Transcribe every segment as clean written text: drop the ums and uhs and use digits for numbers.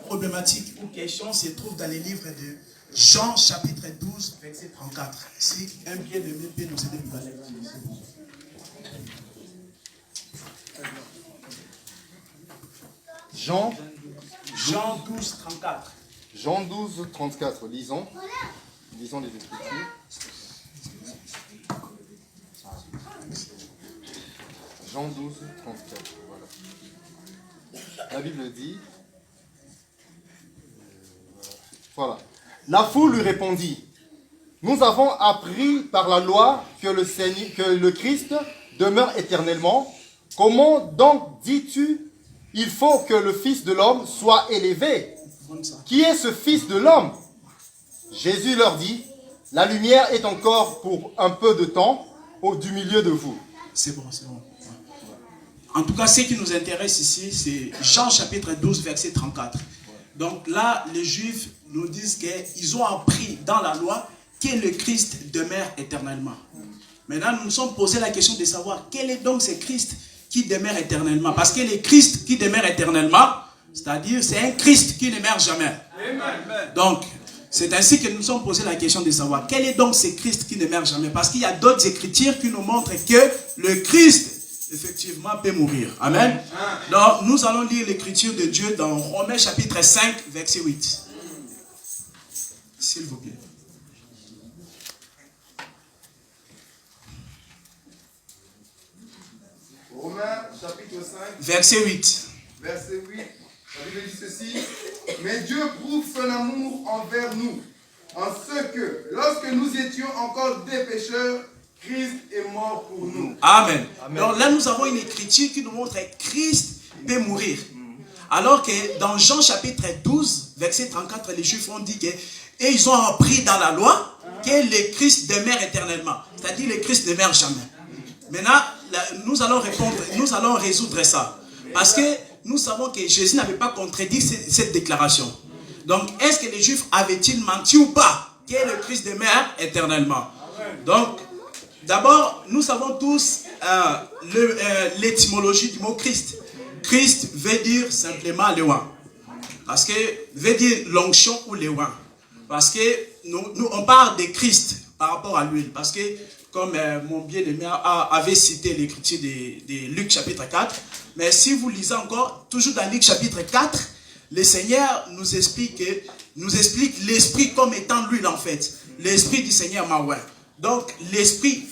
problématique ou question se trouve dans les livres de Jean chapitre 12, verset 34. Si un bien-aimé peut nous aider pour la lecture. Jean 12, 34. Jean 12, 34. Lisons. Lisons les Écritures. Jean 12, 34. Voilà. La Bible dit. Voilà. La foule lui répondit: nous avons appris par la loi que le Christ demeure éternellement. Comment donc dis-tu, il faut que le Fils de l'homme soit élevé? Qui est ce Fils de l'homme? Jésus leur dit: la lumière est encore pour un peu de temps du milieu de vous. C'est bon, c'est bon. En tout cas, ce qui nous intéresse ici, c'est Jean chapitre 12, verset 34. Donc là, les Juifs nous disent qu'ils ont appris dans la loi que le Christ demeure éternellement. Maintenant, nous nous sommes posé la question de savoir quel est donc ce Christ qui demeure éternellement. Parce que le Christ qui demeure éternellement, c'est-à-dire c'est un Christ qui ne meurt jamais. Donc, c'est ainsi que nous nous sommes posé la question de savoir quel est donc ce Christ qui ne meurt jamais. Parce qu'il y a d'autres écritures qui nous montrent que le Christ, effectivement, peut mourir. Amen. Donc, nous allons lire l'écriture de Dieu dans Romains chapitre 5, verset 8. S'il vous plaît. Romains chapitre 5. Verset 8. Verset 8. La Bible dit ceci: mais Dieu prouve son amour envers nous, en ce que, lorsque nous étions encore des pécheurs, Christ est mort pour nous. Amen. Donc là, nous avons une écriture qui nous montre que Christ peut mourir. Alors que dans Jean chapitre 12, verset 34, les Juifs ont dit que, et ils ont appris dans la loi que le Christ demeure éternellement. C'est-à-dire le Christ ne meurt jamais. Maintenant, nous allons répondre, nous allons résoudre ça. Parce que nous savons que Jésus n'avait pas contredit cette déclaration. Donc, est-ce que les Juifs avaient-ils menti ou pas que le Christ demeure éternellement? Donc, d'abord, nous savons tous l'étymologie du mot Christ. Christ veut dire simplement le oint. Parce que, veut dire l'onction ou le oint. Parce que nous, on parle de Christ par rapport à l'huile. Parce que, comme mon bien-aimé avait cité l'écriture de Luc chapitre 4, mais si vous lisez encore, toujours dans Luc chapitre 4, le Seigneur nous explique l'esprit comme étant l'huile en fait. L'esprit du Seigneur m'a oint. Donc, l'esprit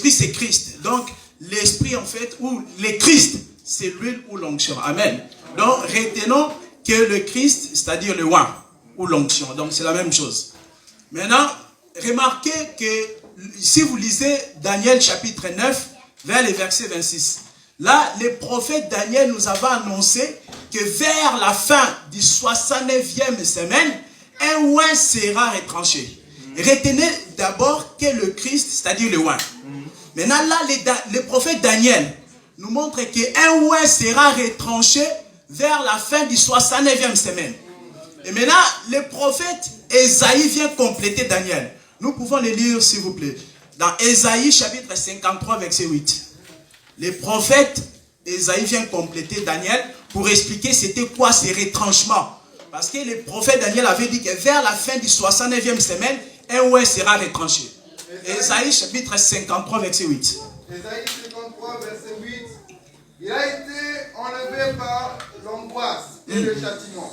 c'est Christ. Donc, l'esprit en fait, ou le Christ, c'est l'huile ou l'onction. Amen. Donc, retenons que le Christ, c'est-à-dire le oint ou l'onction. Donc, c'est la même chose. Maintenant, remarquez que si vous lisez Daniel chapitre 9, vers le verset 26, là, le prophète Daniel nous avait annoncé que vers la fin du 69e semaine, un oint sera retranché. Retenez d'abord que le Christ, c'est-à-dire le oint. Maintenant, là, le prophète Daniel nous montre qu'un oint sera retranché vers la fin du 69e semaine. Et maintenant, le prophète Ésaïe vient compléter Daniel. Nous pouvons le lire, s'il vous plaît. Dans Ésaïe, chapitre 53, verset 8. Le prophète Ésaïe vient compléter Daniel pour expliquer c'était quoi ces retranchements. Parce que le prophète Daniel avait dit que vers la fin du 69e semaine, un oint sera retranché. Ésaïe, chapitre 53, verset 8. Ésaïe 53, verset 8. Il a été enlevé par l'angoisse et le châtiment.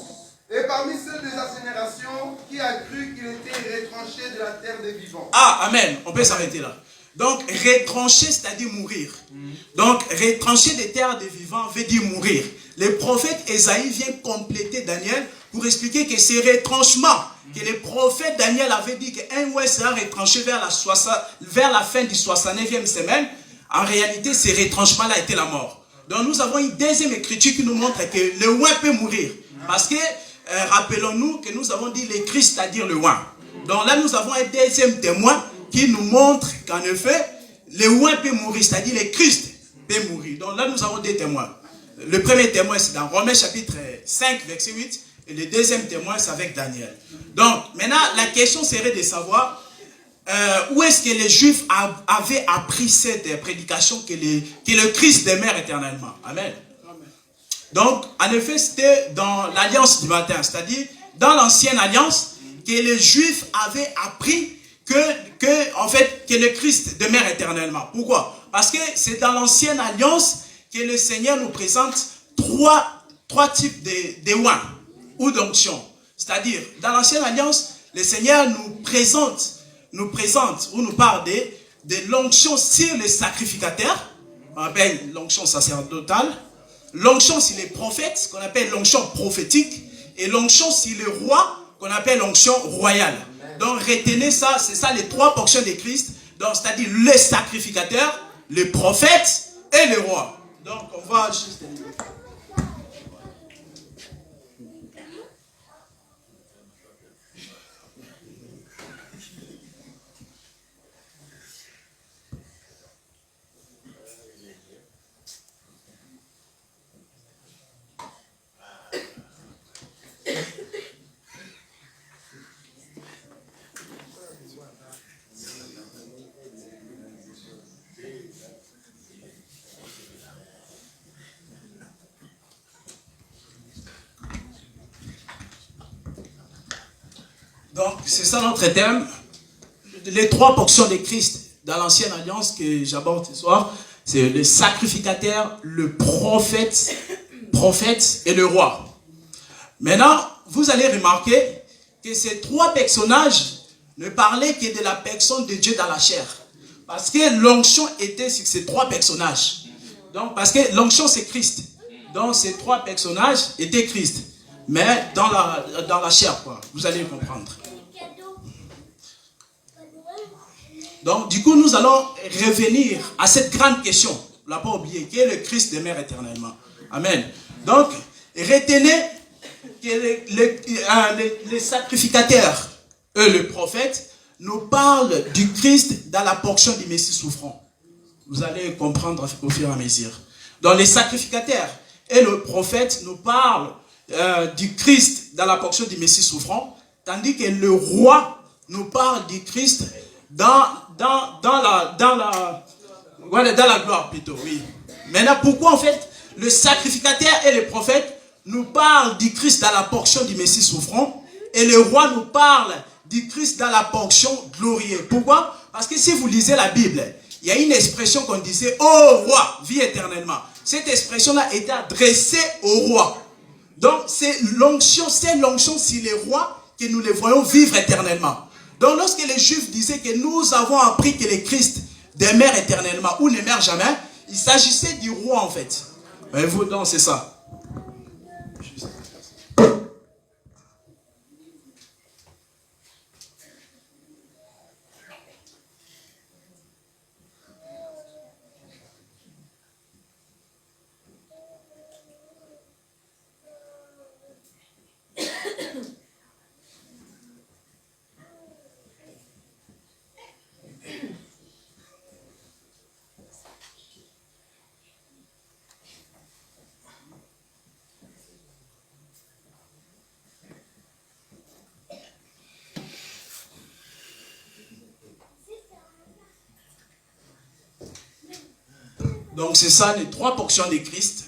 Et parmi ceux de sa génération, qui a cru qu'il était retranché de la terre des vivants. Ah, amen. On peut s'arrêter là. Donc, retranché, c'est-à-dire mourir. Donc, retranché des terres des vivants veut dire mourir. Le prophète Ésaïe vient compléter Daniel pour expliquer que ces retranchements, que le prophète Daniel avait dit qu'un oint sera retranché vers la fin du 69e semaine, en réalité, ces retranchements-là étaient la mort. Donc, nous avons une deuxième écriture qui nous montre que le oint peut mourir. Parce que, rappelons-nous que nous avons dit le Christ, c'est-à-dire le oint. Donc là, nous avons un deuxième témoin qui nous montre qu'en effet, le oint peut mourir, c'est-à-dire le Christ peut mourir. Donc là, nous avons deux témoins. Le premier témoin, c'est dans Romains chapitre 5, verset 8. Et le deuxième témoin, c'est avec Daniel. Donc, maintenant, la question serait de savoir où est-ce que les Juifs avaient appris cette prédication que le Christ demeure éternellement. Amen. Donc, en effet, c'était dans l'alliance du matin, c'est-à-dire dans l'ancienne alliance, que les Juifs avaient appris que le Christ demeure éternellement. Pourquoi? Parce que c'est dans l'ancienne alliance que le Seigneur nous présente trois types de oins ou d'onction. C'est-à-dire, dans l'ancienne alliance, le Seigneur nous présente ou nous parle de l'onction sur les sacrificateurs, on appelle l'onction sacerdotale, l'onction sur les prophètes, qu'on appelle l'onction prophétique, et l'onction sur les rois, qu'on appelle l'onction royale. Donc retenez ça, c'est ça les trois portions de Christ, donc c'est-à-dire les sacrificateurs, les prophètes et les rois. Donc on va juste... Donc, c'est ça notre thème. Les trois portions de Christ dans l'ancienne alliance que j'aborde ce soir, c'est le sacrificateur, le prophète et le roi. Maintenant, vous allez remarquer que ces trois personnages ne parlaient que de la personne de Dieu dans la chair. Parce que l'onction était sur ces trois personnages. Donc, parce que l'onction c'est Christ. Donc, ces trois personnages étaient Christ. Mais dans la chair, quoi. Vous allez comprendre. Donc, du coup, nous allons revenir à cette grande question, on ne l'a pas oublié, qui est le Christ demeure éternellement. Amen. Donc, retenez que les sacrificateurs, eux, le prophète, nous parlent du Christ dans la portion du Messie souffrant. Vous allez comprendre au fur et à mesure. Donc, les sacrificateurs et le prophète nous parlent du Christ dans la portion du Messie souffrant, tandis que le roi nous parle du Christ dans la gloire plutôt, oui. Maintenant, pourquoi en fait le sacrificateur et le prophète nous parlent du Christ dans la portion du Messie souffrant et le roi nous parle du Christ dans la portion glorieuse? Pourquoi? Parce que si vous lisez la Bible, il y a une expression qu'on disait « Ô roi, vis éternellement ». Cette expression-là était adressée au roi. Donc, c'est l'onction sur les rois que nous les voyons vivre éternellement. Donc, lorsque les Juifs disaient que nous avons appris que le Christ demeure éternellement ou ne meurt jamais, il s'agissait du roi en fait. Voyez-vous, donc c'est ça. Donc c'est ça les trois portions de Christ.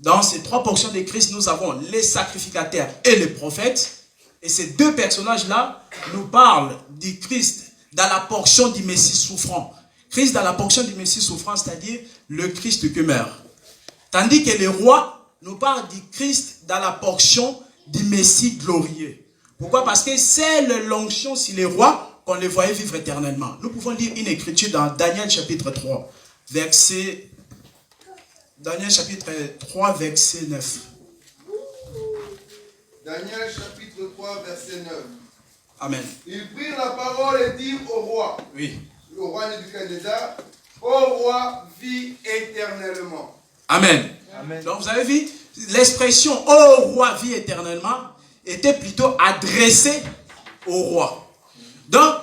Dans ces trois portions de Christ, nous avons les sacrificateurs et les prophètes. Et ces deux personnages-là nous parlent du Christ dans la portion du Messie souffrant. Christ dans la portion du Messie souffrant, c'est-à-dire le Christ qui meurt. Tandis que les rois nous parlent du Christ dans la portion du Messie glorieux. Pourquoi? Parce que c'est l'onction sur les rois qu'on les voyait vivre éternellement. Nous pouvons lire une écriture dans Daniel chapitre 3. Daniel chapitre 3, verset 9. Daniel chapitre 3, verset 9. Amen. Ils prirent la parole et dirent au roi, oui. Le roi Nebuchadnezzar, ô roi, vis éternellement. Amen. Amen. Donc vous avez vu, l'expression ô roi, vis éternellement était plutôt adressée au roi. Donc,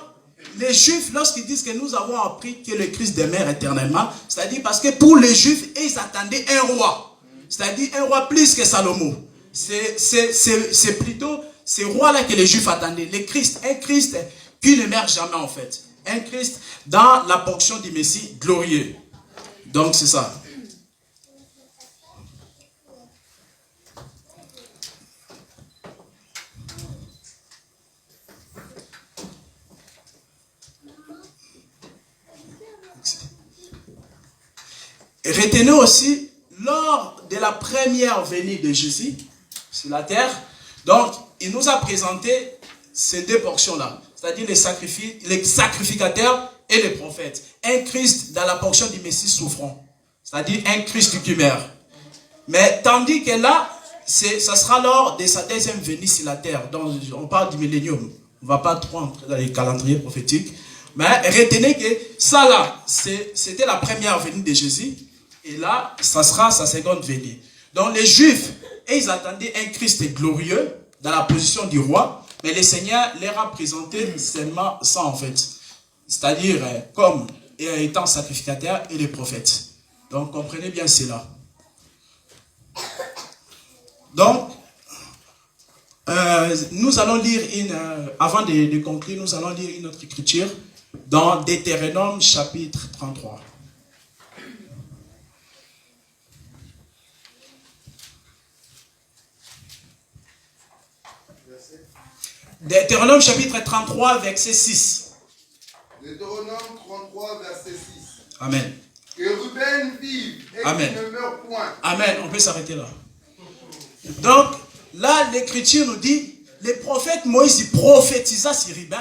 les Juifs, lorsqu'ils disent que nous avons appris que le Christ demeure éternellement, c'est-à-dire parce que pour les Juifs, ils attendaient un roi. C'est-à-dire un roi plus que Salomon. C'est plutôt ces rois-là que les Juifs attendaient. Le Christ, un Christ qui ne meurt jamais en fait. Un Christ dans la portion du Messie glorieux. Donc c'est ça. retenez aussi, lors de la première venue de Jésus sur la terre, donc il nous a présenté ces deux portions-là, c'est-à-dire les sacrificateurs et les prophètes. Un Christ dans la portion du Messie souffrant, c'est-à-dire un Christ qui meurt. Mais tandis que là, ça sera lors de sa deuxième venue sur la terre. Donc on parle du millénium. On ne va pas trop entrer dans les calendriers prophétiques. Mais retenez que ça là, c'était la première venue de Jésus. Et là, ça sera sa seconde venue. Donc les Juifs, ils attendaient un Christ glorieux dans la position du roi. Mais le Seigneur leur a présenté seulement ça en fait. C'est-à-dire comme étant sacrificateur et les prophètes. Donc comprenez bien cela. Donc, nous allons lire avant de conclure, nous allons lire une autre écriture dans Deutéronome chapitre 33. Deutéronome chapitre 33, verset 6. Deutéronome 33, verset 6. Amen. Que Ruben vive et Amen. qu'il ne meure point. Amen. On peut s'arrêter là. Donc, là, l'écriture nous dit, le prophète Moïse prophétisa sur Ruben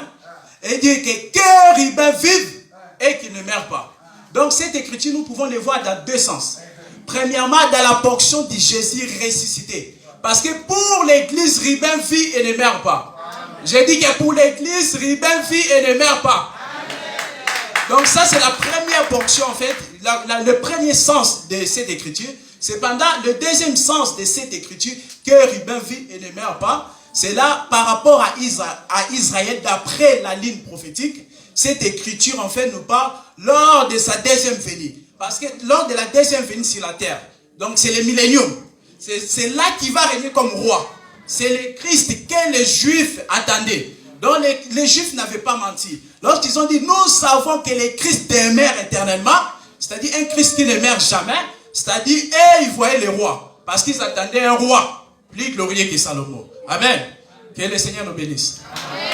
et dit que Ruben vive et qu'il ne meure pas. Donc, cette écriture, nous pouvons le voir dans deux sens. Premièrement, dans la portion de Jésus ressuscité. Parce que pour l'église, Ruben vit et ne meurt pas. J'ai dit que pour l'église, Ruben vit et ne meurt pas. Donc ça, c'est la première portion, en fait, le premier sens de cette écriture. Cependant, le deuxième sens de cette écriture, que Ruben vit et ne meurt pas, c'est là, par rapport à Israël, d'après la ligne prophétique, cette écriture, en fait, nous parle lors de sa deuxième venue. Parce que lors de la deuxième venue sur la terre, donc c'est le millénium, c'est là qu'il va régner comme roi. C'est le Christ que les Juifs attendaient. Donc les Juifs n'avaient pas menti. Lorsqu'ils ont dit, nous savons que le Christ demeure éternellement, c'est-à-dire un Christ qui ne meurt jamais, c'est-à-dire, ils voyaient le roi. Parce qu'ils attendaient un roi plus glorieux que Salomon. Amen. Que le Seigneur nous bénisse. Amen.